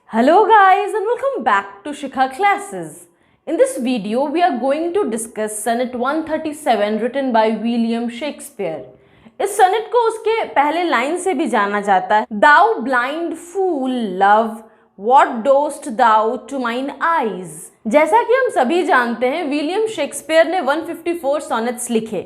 Hello guys and welcome back to Shikha Classes. In this video we are going to discuss Sonnet 137 written by William Shakespeare. इस सनेट को उसके पहले line से भी जाना जाता है, Thou blind fool love, what dost thou to mine eyes? जैसा कि हम सभी जानते हैं विलियम शेक्सपियर ने 154 सॉनेट्स लिखे.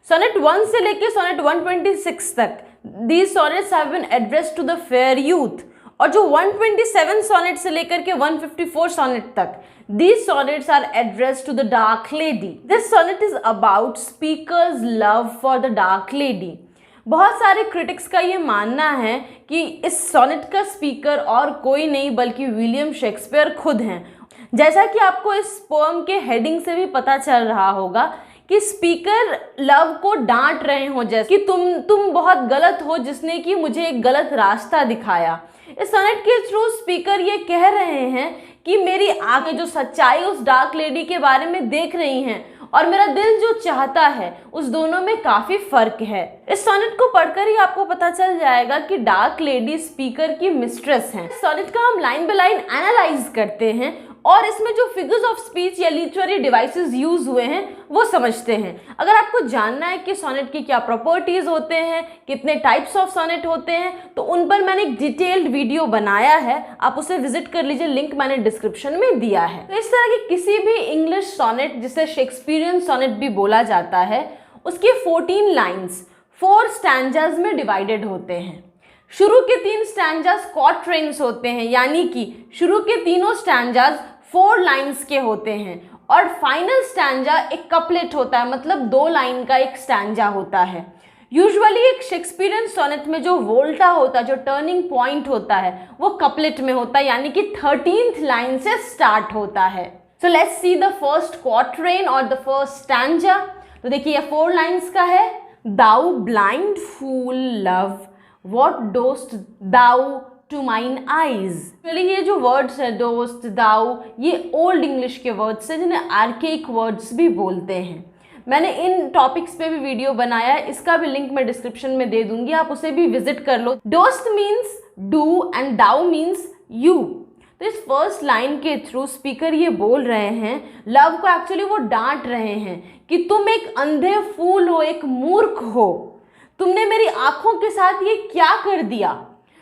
सोनेट 1 से लेके सोनेट 126 तक these sonnets have been addressed to the fair youth. और जो 127 सोनेट से लेकर के 154 सोनेट तक these sonnets are addressed to the dark lady. This sonnet is about speaker's love for the dark lady. बहुत सारे क्रिटिक्स का ये मानना है कि इस सोनेट का स्पीकर और कोई नहीं बल्कि विलियम शेक्सपियर खुद हैं. जैसा कि आपको इस पोएम के हेडिंग से भी पता चल रहा होगा कि स्पीकर लव को डांट रहे हो, जैसे कि तुम बहुत गलत हो जिसने कि मुझे एक गलत रास्ता दिखाया. इस सोनेट के थ्रू स्पीकर ये कह रहे हैं कि मेरी आंखें जो सच्चाई उस डार्क लेडी के बारे में देख रही हैं और मेरा दिल जो चाहता है उस दोनों में काफी फर्क है. इस सोनेट को पढ़कर ही आपको पता चल जाएगा कि डार्क लेडी स्पीकर की मिस्ट्रेस हैं. सोनेट का हम लाइन बाय लाइन एनालाइज करते हैं और इसमें जो फिगर्स ऑफ स्पीच या लिटरेरी डिवाइसेस यूज हुए हैं वो समझते हैं. अगर आपको जानना है कि सोनेट की क्या प्रॉपर्टीज होते हैं, कितने टाइप्स ऑफ सोनेट होते हैं, तो उन पर मैंने एक डिटेल्ड वीडियो बनाया है, आप उसे विजिट कर लीजिए, लिंक मैंने डिस्क्रिप्शन में दिया है. तो इस तरह की किसी भी इंग्लिश सोनेट जिसे शेक्सपियरियन सोनेट भी बोला जाता है, उसके 14 लाइन्स 4 स्टैंजाज में डिवाइडेड होते हैं. शुरू के 3 स्टैंजाज क्वाट्रेन्स होते हैं, यानी कि शुरू के तीनों स्टैंजाज 4 लाइन्स के होते हैं और फाइनल स्टैंजा एक कपलेट होता है, मतलब 2 लाइन का एक स्टैंजा होता है. यूजुअली एक शेक्सपियरियन सोनेट में जो वोल्टा होता है, जो टर्निंग पॉइंट होता है, वो कपलेट में होता है, यानी कि 13th लाइन से स्टार्ट होता है. So let's see the first quatrain और द फर्स्ट स्टैंजा. तो देखिए 4 लाइन्स का है. Thou blind fool love, what dost thou to mine eyes. चलिए ये जो वर्ड्स है दोस्त, दाउ, ये ओल्ड इंग्लिश के वर्ड्स हैं जिन्हें आर्केइक वर्ड्स भी बोलते हैं. मैंने इन टॉपिक्स पे भी वीडियो बनाया है, इसका भी लिंक मैं डिस्क्रिप्शन में दे दूंगी, आप उसे भी विजिट कर लो. Dost means do and thou means you. तो इस फर्स्ट लाइन के थ्रू स्पीकर ये बोल रहे हैं, लव को एक्चुअली वो डांट रहे हैं कि तुम एक अंधे फूल हो, एक मूर्ख हो, तुमने मेरी आंखों के साथ ये क्या कर दिया.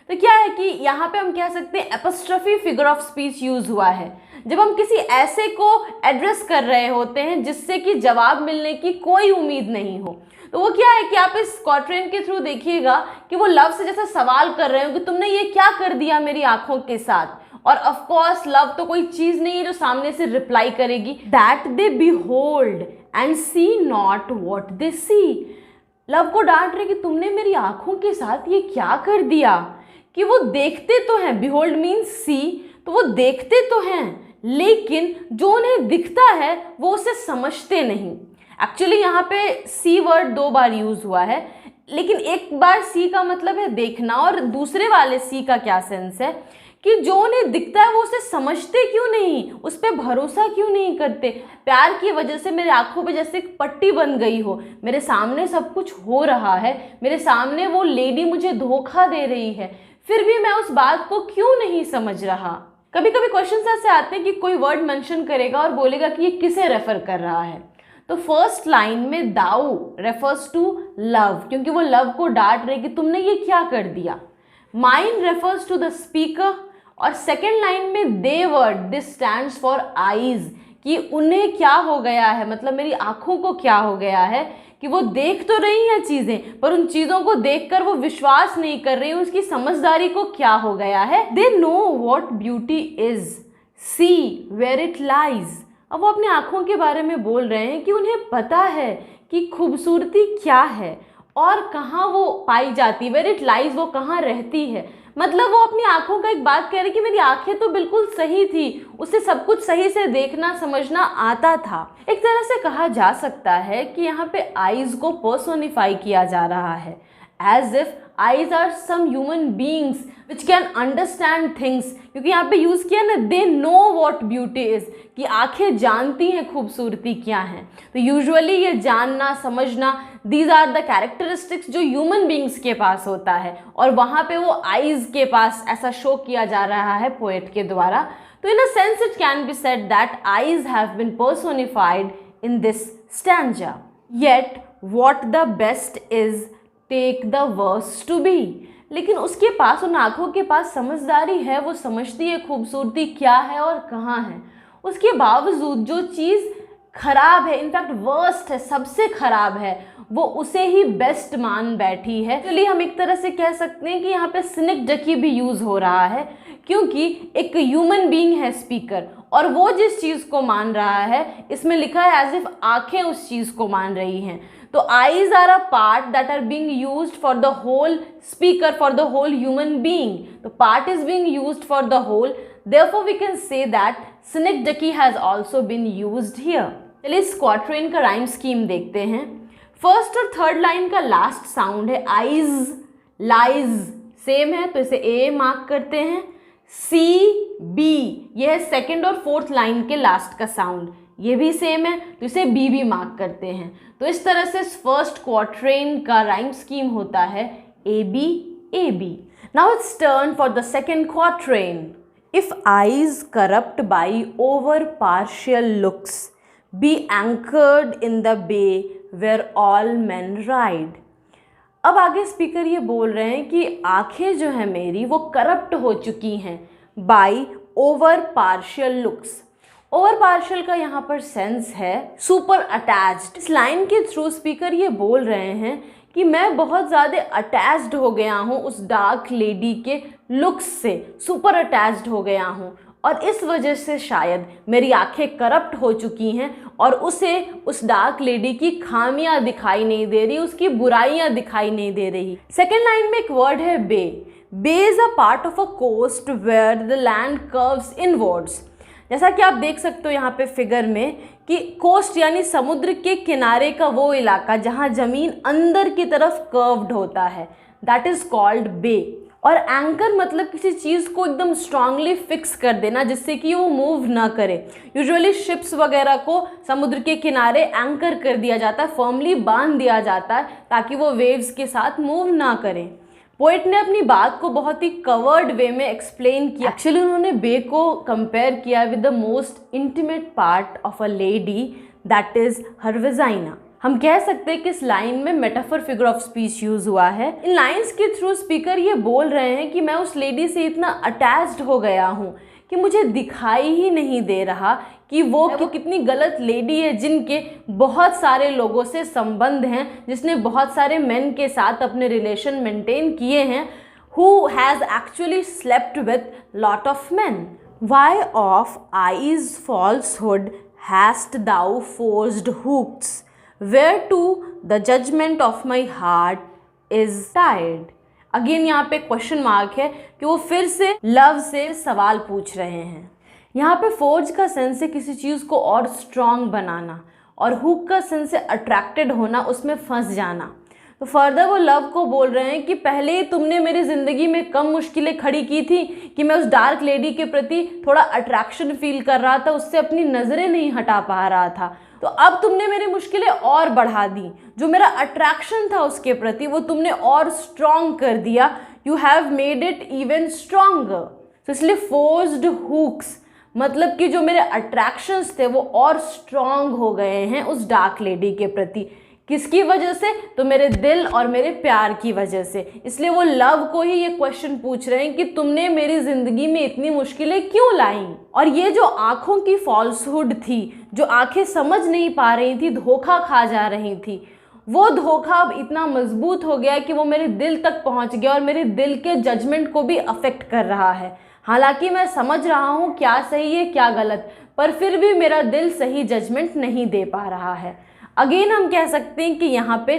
तो क्या है कि यहाँ पे हम कह सकते हैं apostrophe figure of speech use हुआ है जब हम किसी ऐसे को एड्रेस कर रहे होते हैं जिससे कि जवाब मिलने की कोई उम्मीद नहीं हो. तो वो क्या है कि आप इस क्वाट्रेन के थ्रू देखिएगा कि वो लव से जैसे सवाल कर रहे हो कि तुमने ये क्या कर दिया मेरी आंखों के साथ. और ऑफ कोर्स लव तो कोई चीज नहीं है जो सामने से रिप्लाई करेगी. That they behold and see not what they see. Love को डांट रहे कि तुमने मेरी आंखों के साथ ये क्या कर दिया, कि वो देखते तो हैं, बिहोल्ड मीन्स सी, तो वो देखते तो हैं लेकिन जो उन्हें दिखता है वो उसे समझते नहीं. एक्चुअली यहाँ पे सी वर्ड 2 बार यूज हुआ है, लेकिन एक बार सी का मतलब है देखना और दूसरे वाले सी का क्या सेंस है कि जो उन्हें दिखता है वो उसे समझते क्यों नहीं, उस पर भरोसा क्यों नहीं करते. प्यार की वजह से मेरी आंखों पे जैसे एक पट्टी बन गई हो, मेरे सामने सब कुछ हो रहा है, मेरे सामने वो लेडी मुझे धोखा दे रही है, फिर भी मैं उस बात को क्यों नहीं समझ रहा. कभी कभी क्वेश्चन ऐसे आते हैं कि कोई वर्ड मेंशन करेगा और बोलेगा कि ये किसे रेफर कर रहा है. तो फर्स्ट लाइन में दाउ रेफर्स टू लव, क्योंकि वो लव को डांट रहे कि तुमने ये क्या कर दिया. Mine refers to the speaker. और सेकेंड लाइन में the word, this stands for eyes, कि उन्हें क्या हो गया है, मतलब मेरी आंखों को क्या हो गया है कि वो देख तो रही हैं चीजें पर उन चीजों को देखकर वो विश्वास नहीं कर रही, उसकी समझदारी को क्या हो गया है. They know what beauty is, see where it lies. अब वो अपनी आंखों के बारे में बोल रहे हैं कि उन्हें पता है कि खूबसूरती क्या है और कहाँ वो पाई जाती है, वेयर इट लाइज, वो कहाँ रहती है. मतलब वो अपनी आंखों का एक बात कह रही कि मेरी आंखें तो बिल्कुल सही थी, उसे सब कुछ सही से देखना समझना आता था. एक तरह से कहा जा सकता है कि यहाँ पे आईज को पर्सोनिफाई किया जा रहा है, as if eyes are some human beings which can understand things. क्योंकि यहाँ पे यूज किया ना, they know what beauty is, कि आंखें जानती हैं खूबसूरती क्या है. तो यूजुअली ये जानना समझना दीज आर द कैरेक्टरिस्टिक्स जो ह्यूमन बींग्स के पास होता है, और वहाँ पे वो आईज के पास ऐसा शो किया जा रहा है पोएट के द्वारा। तो in a sense it can be said that eyes have been personified in this stanza. Yet what the best is take the worst to be. लेकिन उसके पास, उन आँखों के पास समझदारी है, वो समझती है खूबसूरती क्या है और कहाँ है। उसके बावजूद जो चीज़ खराब है, इनफैक्ट वर्स्ट है, सबसे खराब है, वो उसे ही बेस्ट मान बैठी है। चलिए हम एक तरह से कह सकते हैं कि यहाँ पे सिनिक डकी भी यूज़ हो रहा है, क्योंकि एक ह्यूमन बीइंग है स्पीकर, और वो जिस चीज़ को मान रहा है, इसमें लिखा है एज इफ आँखें उस चीज़ को मान रही हैं। तो eyes are a part that are being used for the whole speaker, for the whole human being. तो part is being used for the whole, therefore we can say that synecdoche has also been used here। चलिए इस quatrain का rhyme scheme देखते हैं। First और third line का last sound है eyes, lies same है, तो इसे ए मार्क करते हैं। सी बी, ये है सेकेंड और फोर्थ लाइन के लास्ट का साउंड, ये भी सेम है, तो इसे बी भी मार्क करते हैं। तो इस तरह से फर्स्ट क्वार्ट्रेन का राइम स्कीम होता है A B A B. Now it's turn for the second quatrain. If eyes corrupt by over partial looks, be anchored in the bay where all men ride। अब आगे speaker ये बोल रहे हैं कि आंखें जो है मेरी वो करप्ट हो चुकी हैं by over partial looks. Over partial का यहाँ पर सेंस है सुपर अटैच्ड। इस लाइन के थ्रू स्पीकर ये बोल रहे हैं कि मैं बहुत ज़्यादा अटैच्ड हो गया हूँ उस डार्क लेडी के लुक्स से, सुपर अटैच्ड हो गया हूँ, और इस वजह से शायद मेरी आंखें करप्ट हो चुकी हैं और उसे उस डार्क लेडी की खामियां दिखाई नहीं दे रही, उसकी बुराइयां दिखाई नहीं दे रही। सेकेंड लाइन में एक वर्ड है bay. Bay is a part of a coast where the land curves inwards. जैसा कि आप देख सकते हो यहाँ पे फिगर में कि कोस्ट यानी समुद्र के किनारे का वो इलाका जहाँ ज़मीन अंदर की तरफ कर्व्ड होता है, दैट इज़ कॉल्ड बे। और एंकर मतलब किसी चीज़ को एकदम स्ट्रांगली फिक्स कर देना जिससे कि वो मूव ना करे। यूजुअली शिप्स वगैरह को समुद्र के किनारे एंकर कर दिया जाता है, फर्मली बांध दिया जाता है ताकि वो वेव्स के साथ मूव ना करें। पोएट ने अपनी बात को बहुत ही कवर्ड वे में एक्सप्लेन किया। एक्चुअली उन्होंने बे को कंपेयर किया with the most intimate part of a lady, that is her vagina. हम कह सकते हैं कि इस लाइन में metaphor figure of speech use हुआ है। इन लाइंस के थ्रू स्पीकर ये बोल रहे हैं कि मैं उस लेडी से इतना अटैच्ड हो गया हूँ कि मुझे दिखाई ही नहीं दे रहा कि वो कितनी गलत लेडी है, जिनके बहुत सारे लोगों से संबंध हैं, जिसने बहुत सारे मेन के साथ अपने रिलेशन मेंटेन किए हैं, who has actually slept with lot of men। Why of eyes falsehood hast thou forced hooks, whereto the judgment of my heart is tied। Again यहाँ पे क्वेश्चन मार्क है कि वो फिर से लव से सवाल पूछ रहे हैं। यहाँ पे फोर्ज का सेंस है किसी चीज़ को और स्ट्रॉन्ग बनाना, और हुक का सेंस है अट्रैक्टेड होना, उसमें फंस जाना। तो फर्दर वो लव को बोल रहे हैं कि पहले ही तुमने मेरी ज़िंदगी में कम मुश्किलें खड़ी की थी कि मैं उस डार्क लेडी के प्रति थोड़ा अट्रैक्शन फील कर रहा था, उससे अपनी नज़रें नहीं हटा पा रहा था। तो अब तुमने मेरी मुश्किलें और बढ़ा दी, जो मेरा अट्रैक्शन था उसके प्रति वो तुमने और स्ट्रॉन्ग कर दिया। You have made it even stronger. तो इसलिए फोर्स्ड हुक्स मतलब कि जो मेरे अट्रैक्शंस थे वो और स्ट्रॉन्ग हो गए हैं उस डार्क लेडी के प्रति। किसकी वजह से? तो मेरे दिल और मेरे प्यार की वजह से। इसलिए वो लव को ही ये क्वेश्चन पूछ रहे हैं कि तुमने मेरी ज़िंदगी में इतनी मुश्किलें क्यों लाई। और ये जो आँखों की फॉल्सहुड थी, जो आँखें समझ नहीं पा रही थी, धोखा खा जा रही थी, वो धोखा अब इतना मजबूत हो गया कि वो मेरे दिल तक पहुँच गया और मेरे दिल के जजमेंट को भी अफेक्ट कर रहा है। हालांकि मैं समझ रहा हूँ क्या सही है क्या गलत, पर फिर भी मेरा दिल सही जजमेंट नहीं दे पा रहा है। अगेन हम कह सकते हैं कि यहाँ पे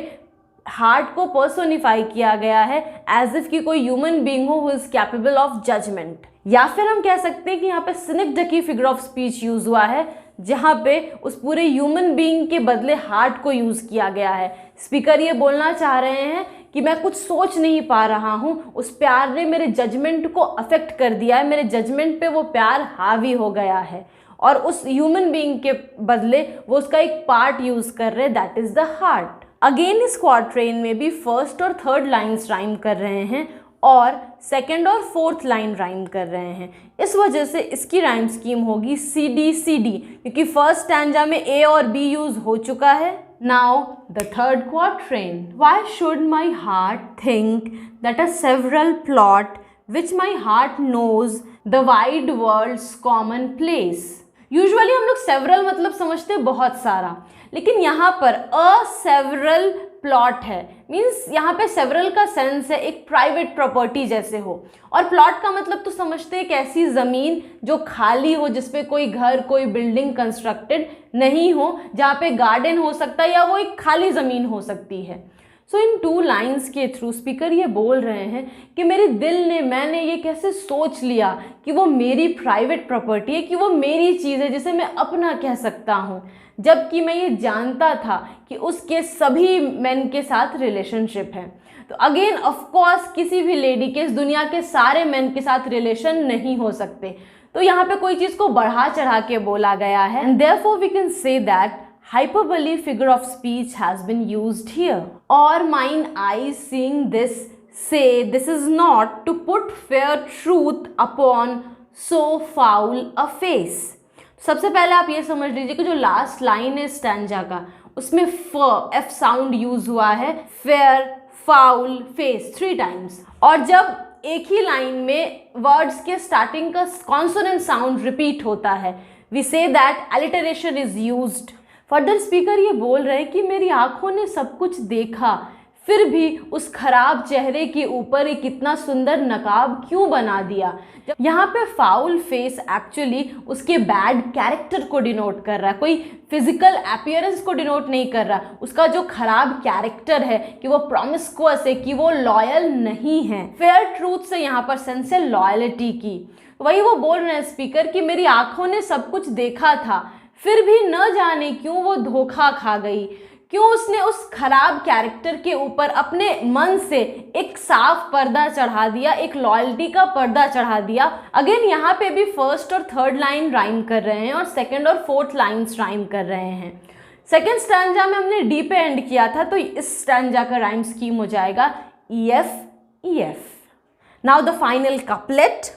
हार्ट को पर्सोनिफाई किया गया है एज इफ कि कोई ह्यूमन बीइंग हो who is capable of judgment. या फिर हम कह सकते हैं कि यहाँ पे synecdoche figure of speech use हुआ है, जहाँ पे उस पूरे ह्यूमन बीइंग के बदले हार्ट को यूज किया गया है। स्पीकर ये बोलना चाह रहे हैं कि मैं कुछ सोच नहीं पा रहा हूँ, उस प्यार ने मेरे जजमेंट को अफेक्ट कर दिया है, मेरे जजमेंट पे वो प्यार हावी हो गया है, और उस ह्यूमन बीइंग के बदले वो उसका एक पार्ट यूज कर रहे हैं, that is the heart. Again इस क्वार्ट्रेन में भी फर्स्ट और थर्ड लाइन्स राइम कर रहे हैं और सेकंड और फोर्थ लाइन राइम कर रहे हैं। इस वजह से इसकी राइम स्कीम होगी सी डी सी डी, क्योंकि फर्स्ट स्टैंजा में ए और बी यूज हो चुका है। Now the third quatrain. Why should my heart think that a several plot which my heart knows the wide world's common place. Usually हम लोग several मतलब समझते हैं बहुत सारा, लेकिन यहाँ पर अ सेवरल प्लॉट है, मीन्स यहाँ पे सेवरल का सेंस है एक प्राइवेट प्रॉपर्टी जैसे हो, और प्लॉट का मतलब तो समझते हैं एक ऐसी ज़मीन जो खाली हो, जिसपे कोई घर कोई बिल्डिंग कंस्ट्रक्टेड नहीं हो, जहाँ पे गार्डन हो सकता है या वो एक खाली ज़मीन हो सकती है। सो इन टू लाइन्स के थ्रू स्पीकर ये बोल रहे हैं कि मेरे दिल ने, मैंने ये कैसे सोच लिया कि वो मेरी प्राइवेट प्रॉपर्टी है, कि वो मेरी चीज़ है जिसे मैं अपना कह सकता हूँ, जबकि मैं ये जानता था कि उसके सभी मेन के साथ रिलेशनशिप है। तो अगेन ऑफ कोर्स किसी भी लेडी के इस दुनिया के सारे मेन के साथ रिलेशन नहीं हो सकते, तो यहाँ पे कोई चीज़ को बढ़ा चढ़ा के बोला गया है। And therefore we can say that hyperbole figure of speech has been used here. Or mine eyes seeing this say this is not to put fair truth upon so foul a face. सबसे पहले आप ये समझ लीजिए कि जो last line है stanza का, उसमें एफ साउंड यूज हुआ है, फेयर फाउल फेस 3 टाइम्स। और जब एक ही लाइन में वर्ड्स के स्टार्टिंग का कॉन्सोनेंट साउंड रिपीट होता है, we say that alliteration is used. Further speaker ये बोल रहे हैं कि मेरी आंखों ने सब कुछ देखा, फिर भी उस खराब चेहरे के ऊपर एक इतना सुंदर नकाब क्यों बना दिया। यहाँ पे फाउल फेस एक्चुअली उसके बैड कैरेक्टर को डिनोट कर रहा है, कोई फिजिकल अपीयरेंस को डिनोट नहीं कर रहा। उसका जो खराब कैरेक्टर है कि वो प्रॉमिस्कुअस है, कि वो लॉयल नहीं है। फेयर ट्रूथ से यहाँ पर सेंस है लॉयलिटी की। वही वो बोल रहे हैं स्पीकर कि मेरी आंखों ने सब कुछ देखा था, फिर भी न जाने क्यों वो धोखा खा गई, क्यों उसने उस खराब कैरेक्टर के ऊपर अपने मन से एक साफ पर्दा चढ़ा दिया, एक लॉयल्टी का पर्दा चढ़ा दिया। अगेन यहाँ पे भी फर्स्ट और थर्ड लाइन राइम कर रहे हैं और सेकंड और फोर्थ लाइन्स राइम कर रहे हैं। सेकंड स्टैंजा में हमने डी पे एंड किया था, तो इस स्टैंजा का राइम स्कीम हो जाएगा E F. Now the final couplet.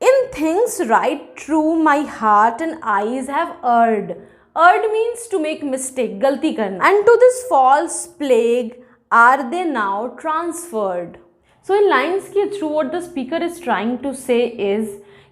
In things right true my heart and eyes have erred. Erred means to make mistake, गलती करना. And to this false plague are they now transferred. So in lines के through what the speaker is trying to say is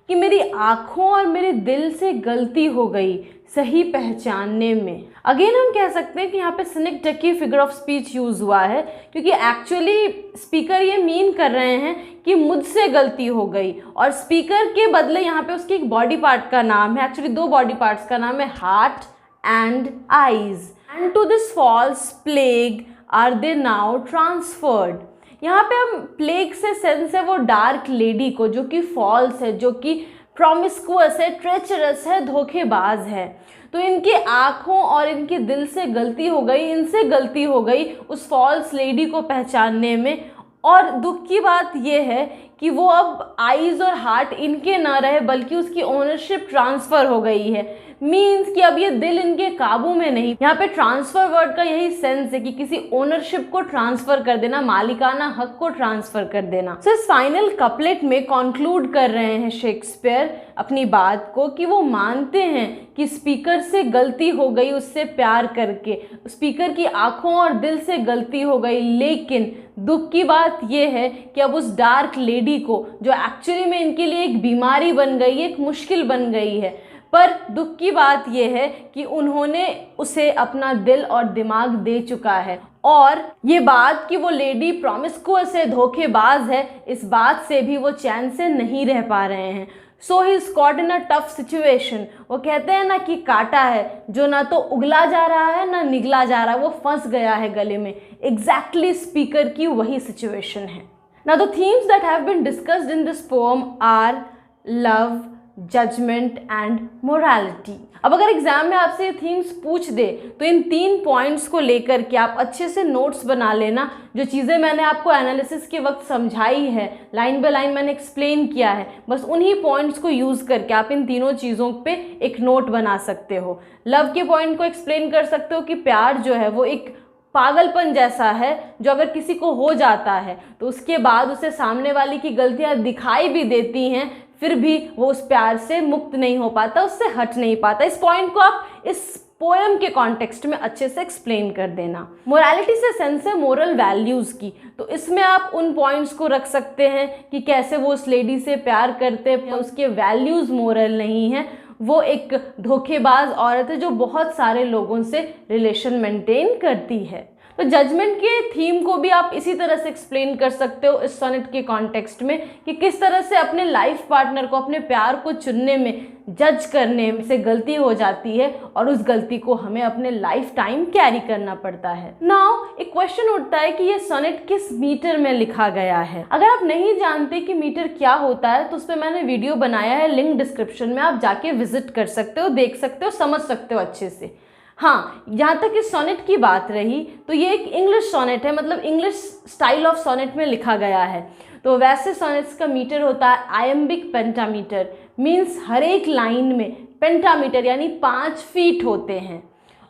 कि मेरी आँखों और मेरे दिल से गलती हो गई सही पहचानने में। अगेन हम कह सकते हैं कि यहाँ पे सिनेक्टकी फिगर ऑफ स्पीच यूज़ हुआ है, क्योंकि एक्चुअली स्पीकर ये मीन कर रहे हैं कि मुझसे गलती हो गई, और स्पीकर के बदले यहाँ पे उसकी एक बॉडी पार्ट का नाम है, एक्चुअली 2 बॉडी पार्ट्स का नाम है heart and eyes. And to this false plague are they now transferred. यहाँ पे हम प्लेग से सेंस है वो डार्क लेडी को, जो कि फॉल्स है, जो कि प्रॉमिस्कुअस है, ट्रेचरस है, धोखेबाज है। तो इनकी आँखों और इनके दिल से गलती हो गई, इनसे गलती हो गई उस फॉल्स लेडी को पहचानने में। और दुख की बात यह है कि वो अब आईज और हार्ट इनके ना रहे, बल्कि उसकी ओनरशिप ट्रांसफ़र हो गई है। मीन्स कि अब ये दिल इनके काबू में नहीं। यहाँ पे ट्रांसफ़र वर्ड का यही सेंस है कि किसी ओनरशिप को ट्रांसफ़र कर देना, मालिकाना हक को ट्रांसफ़र कर देना। सो इस फाइनल कपलेट में कॉन्क्लूड कर रहे हैं शेक्सपियर अपनी बात को कि वो मानते हैं कि स्पीकर से गलती हो गई उससे प्यार करके, स्पीकर की आंखों और दिल से गलती हो गई, लेकिन दुख की बात यह है कि अब उस डार्क लेडी को, जो एक्चुअली में इनके लिए एक बीमारी बन गई है, एक मुश्किल बन गई है, पर दुख की बात यह है कि उन्होंने उसे अपना दिल और दिमाग दे चुका है। और ये बात कि वो लेडी प्रॉमिस्कुअस है, धोखेबाज है, इस बात से भी वो चैन से नहीं रह पा रहे हैं। So he is caught in a tough situation. वो कहते हैं ना कि कांटा है जो ना तो उगला जा रहा है ना निगला जा रहा है, वो फंस गया है गले में। एग्जैक्टली स्पीकर की वही सिचुएशन है। Now the themes that have been discussed in this poem are love, judgement and morality. अब अगर एग्जाम में आपसे ये थीम्स पूछ दे तो इन 3 पॉइंट्स को लेकर के आप अच्छे से नोट्स बना लेना। जो चीज़ें मैंने आपको एनालिसिस के वक्त समझाई है, लाइन बाय लाइन मैंने एक्सप्लेन किया है, बस उन्हीं पॉइंट्स को यूज़ करके आप इन तीनों चीज़ों पे एक नोट बना सकते हो। लव के पॉइंट को एक्सप्लेन कर सकते हो कि प्यार जो है वो एक पागलपन जैसा है, जो अगर किसी को हो जाता है तो उसके बाद उसे सामने वाले की गलतियां दिखाई भी देती हैं, फिर भी वो उस प्यार से मुक्त नहीं हो पाता, उससे हट नहीं पाता। इस पॉइंट को आप इस पोएम के कॉन्टेक्स्ट में अच्छे से एक्सप्लेन कर देना। मोरालिटी से सेंस है मोरल वैल्यूज़ की, तो इसमें आप उन पॉइंट्स को रख सकते हैं कि कैसे वो उस लेडी से प्यार करते हैं, उसके वैल्यूज़ मोरल नहीं हैं, वो एक धोखेबाज औरत है जो बहुत सारे लोगों से रिलेशन मेंटेन करती है। तो जजमेंट के थीम को भी आप इसी तरह से एक्सप्लेन कर सकते हो इस सोनेट के कॉन्टेक्स्ट में कि किस तरह से अपने लाइफ पार्टनर को, अपने प्यार को चुनने में, जज करने से गलती हो जाती है और उस गलती को हमें अपने लाइफ टाइम कैरी करना पड़ता है। नाउ एक क्वेश्चन उठता है कि ये सोनेट किस मीटर में लिखा गया है। अगर आप नहीं जानते कि मीटर क्या होता है तो उस पर मैंने वीडियो बनाया है, लिंक डिस्क्रिप्शन में, आप जाके विजिट कर सकते हो, देख सकते हो, समझ सकते हो अच्छे से। हाँ, जहाँ तक इस सोनेट की बात रही तो ये एक इंग्लिश सोनेट है, मतलब इंग्लिश स्टाइल ऑफ सोनेट में लिखा गया है। तो वैसे सोनेट्स का मीटर होता है आयम्बिक पेंटामीटर, मीन्स हर एक लाइन में पेंटामीटर यानी 5 फीट होते हैं।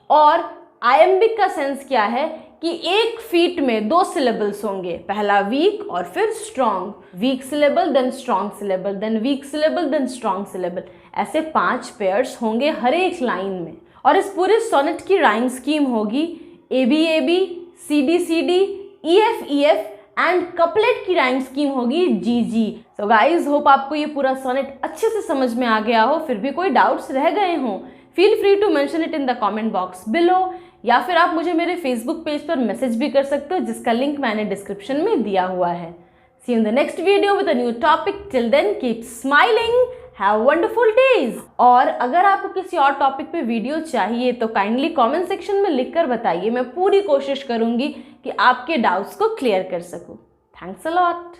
और आयम्बिक का सेंस क्या है कि 1 फीट में 2 सिलेबल्स होंगे, पहला वीक और फिर strong, weak syllable then strong syllable then weak syllable then strong syllable, ऐसे 5 पेयर्स होंगे हर एक लाइन में। और इस पूरे सोनेट की राइम स्कीम होगी ABAB, CD EF and couplet की राइम स्कीम होगी GG। सो गाइज, होप आपको ये पूरा सोनेट अच्छे से समझ में आ गया हो। फिर भी कोई डाउट्स रह गए हों, feel free to mention it in the comment box below, या फिर आप मुझे मेरे फेसबुक पेज पर मैसेज भी कर सकते हो, जिसका लिंक मैंने डिस्क्रिप्शन में दिया हुआ है। See you in the next video with a new topic. Till then keep smiling, have wonderful days. और अगर आपको किसी और टॉपिक पे वीडियो चाहिए तो काइंडली कमेंट सेक्शन में लिखकर बताइए, मैं पूरी कोशिश करूंगी कि आपके डाउट्स को क्लियर कर सकूं। Thanks a lot.